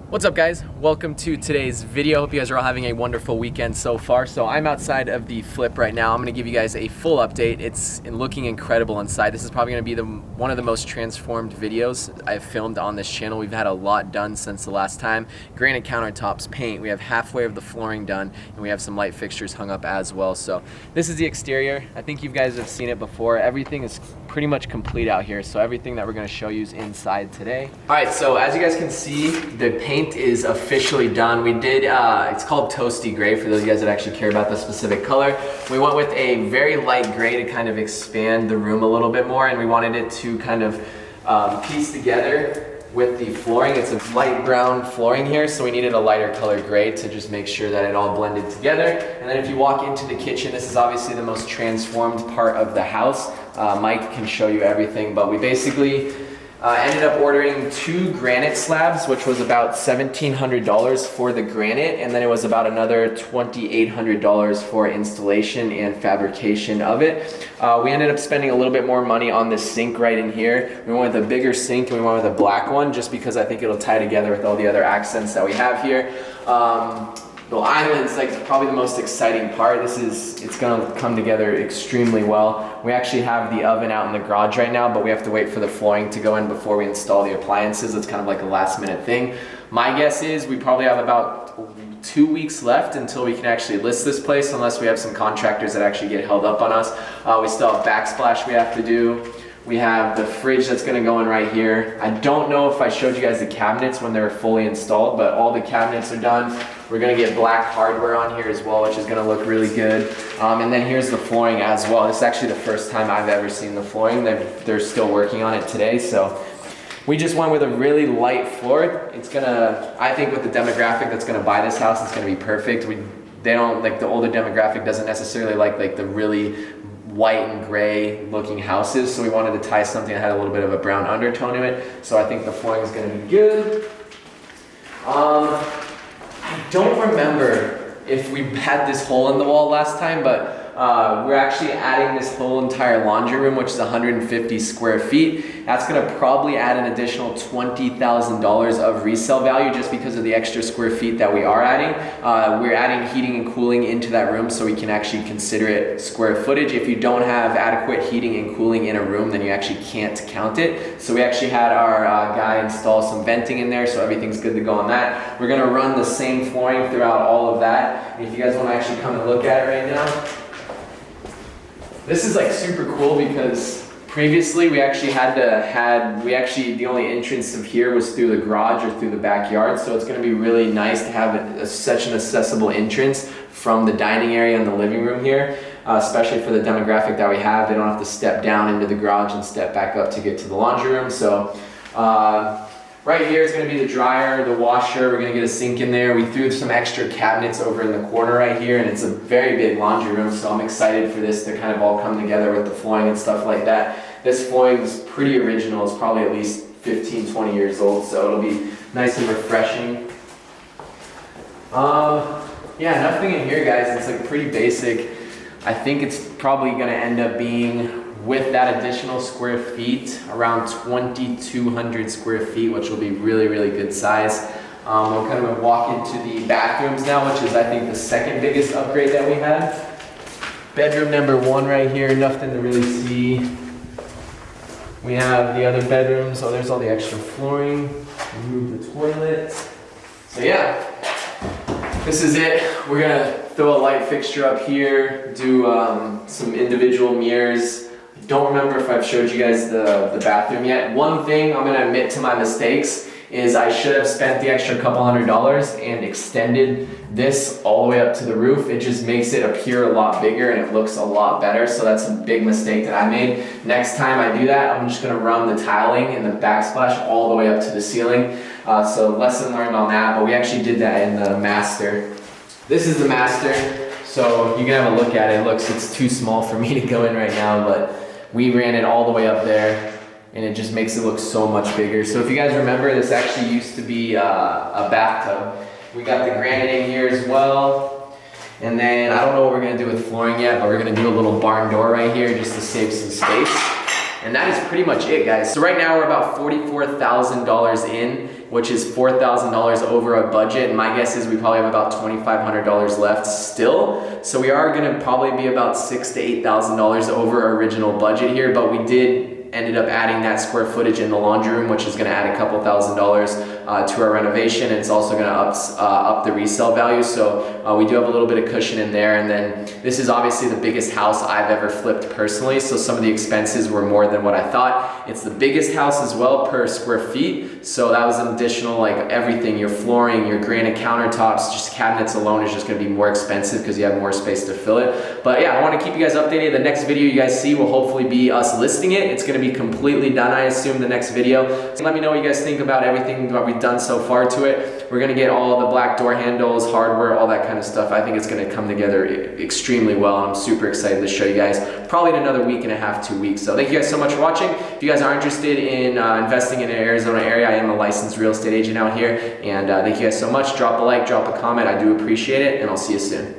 What's up guys? Welcome to today's video. Hope you guys are all having a wonderful weekend so far. So I'm outside of the flip right now. I'm gonna give you guys a full update. It's looking incredible inside. This is probably gonna be one of the most transformed videos I've filmed on this channel. We've had a lot done since the last time. Granite countertops, paint, we have halfway of the flooring done, and we have some light fixtures hung up as well. So this is the exterior. I think you guys have seen it before. Everything is pretty much complete out here. So everything that we're gonna show you is inside today. All right, so as you guys can see, the paint is officially done. We did, it's called Toasty Gray for those of you guys that actually care about the specific color. We went with a very light gray to kind of expand the room a little bit more, and we wanted it to kind of piece together with the flooring. It's a light brown flooring here, so we needed a lighter color gray to just make sure that it all blended together. And then if you walk into the kitchen, this is obviously the most transformed part of the house. Mike can show you everything, but we basically ended up ordering 2 granite slabs, which was about $1,700 for the granite, and then it was about another $2,800 for installation and fabrication of it. We ended up spending a little bit more money on the sink right in here. We went with a bigger sink and we went with a black one just because I think it'll tie together with all the other accents that we have here. The island's like probably the most exciting part. It's gonna come together extremely well. We actually have the oven out in the garage right now, but we have to wait for the flooring to go in before we install the appliances. It's kind of like a last minute thing. My guess is we probably have about 2 weeks left until we can actually list this place, unless we have some contractors that actually get held up on us. We still have backsplash we have to do. We have the fridge that's gonna go in right here. I don't know if I showed you guys the cabinets when they were fully installed, but all the cabinets are done. We're gonna get black hardware on here as well, which is gonna look really good. And then here's the flooring as well. This is actually the first time I've ever seen the flooring. They're still working on it today, so we just went with a really light floor. It's gonna, I think with the demographic that's gonna buy this house, it's gonna be perfect. They don't, like the older demographic doesn't necessarily like the really white and gray looking houses, so we wanted to tie something that had a little bit of a brown undertone to it. So I think the flooring is gonna be good. I don't remember if we had this hole in the wall last time, but we're actually adding this whole entire laundry room, which is 150 square feet. That's gonna probably add an additional $20,000 of resale value just because of the extra square feet that we are adding. We're adding heating and cooling into that room so we can actually consider it square footage. If you don't have adequate heating and cooling in a room, then you actually can't count it. So we actually had our guy install some venting in there, so everything's good to go on that. We're gonna run the same flooring throughout all of that. And if you guys wanna actually come and look at it right now, this is like super cool because previously we actually the only entrance of here was through the garage or through the backyard. So it's gonna be really nice to have such an accessible entrance from the dining area and the living room here, especially for the demographic that we have. They don't have to step down into the garage and step back up to get to the laundry room. So right here is gonna be the dryer, the washer. We're gonna get a sink in there. We threw some extra cabinets over in the corner right here, and it's a very big laundry room, so I'm excited for this to kind of all come together with the flooring and stuff like that. This flooring is pretty original. It's probably at least 15, 20 years old, so it'll be nice and refreshing. Yeah, nothing in here, guys. It's like pretty basic. I think it's probably gonna end up being, with that additional square feet, around 2,200 square feet, which will be really, really good size. We'll kind of walk into the bathrooms now, which is I think the second biggest upgrade that we had. Bedroom number 1 right here, nothing to really see. We have the other bedrooms. Oh, there's all the extra flooring. Remove the toilet. So yeah, this is it. We're gonna throw a light fixture up here, do some individual mirrors. Don't remember if I've showed you guys the bathroom yet. One thing I'm gonna admit to my mistakes is I should have spent the extra couple $100 and extended this all the way up to the roof. It just makes it appear a lot bigger and it looks a lot better. So that's a big mistake that I made. Next time I do that, I'm just gonna run the tiling and the backsplash all the way up to the ceiling. So lesson learned on that, but we actually did that in the master. This is the master, so you can have a look at it. It's too small for me to go in right now, but we ran it all the way up there, and it just makes it look so much bigger. So if you guys remember, this actually used to be a bathtub. We got the granite in here as well. And then I don't know what we're gonna do with flooring yet, but we're gonna do a little barn door right here just to save some space. And that is pretty much it, guys. So right now we're about $44,000 in, which is $4,000 over our budget. And my guess is we probably have about $2,500 left still. So we are gonna probably be about $6,000 to $8,000 over our original budget here, but we ended up adding that square footage in the laundry room, which is going to add a couple $1,000s to our renovation, and it's also going to up the resale value. So we do have a little bit of cushion in there. And then this is obviously the biggest house I've ever flipped personally, so some of the expenses were more than what I thought. It's the biggest house as well per square feet, so that was an additional, like, everything, your flooring, your granite countertops, just cabinets alone is just going to be more expensive because you have more space to fill it. But yeah, I want to keep you guys updated. The next video you guys see will hopefully be us listing it. It's going to be completely done, I assume, the next video. So let me know what you guys think about everything that we've done so far to it. We're gonna get all the black door handles, hardware, all that kind of stuff. I think it's gonna come together extremely well, and I'm super excited to show you guys probably in another week and a half, 2 weeks. So thank you guys so much for watching. If you guys are interested in investing in an Arizona area, I am a licensed real estate agent out here, and thank you guys so much. Drop a like, drop a comment, I do appreciate it, and I'll see you soon.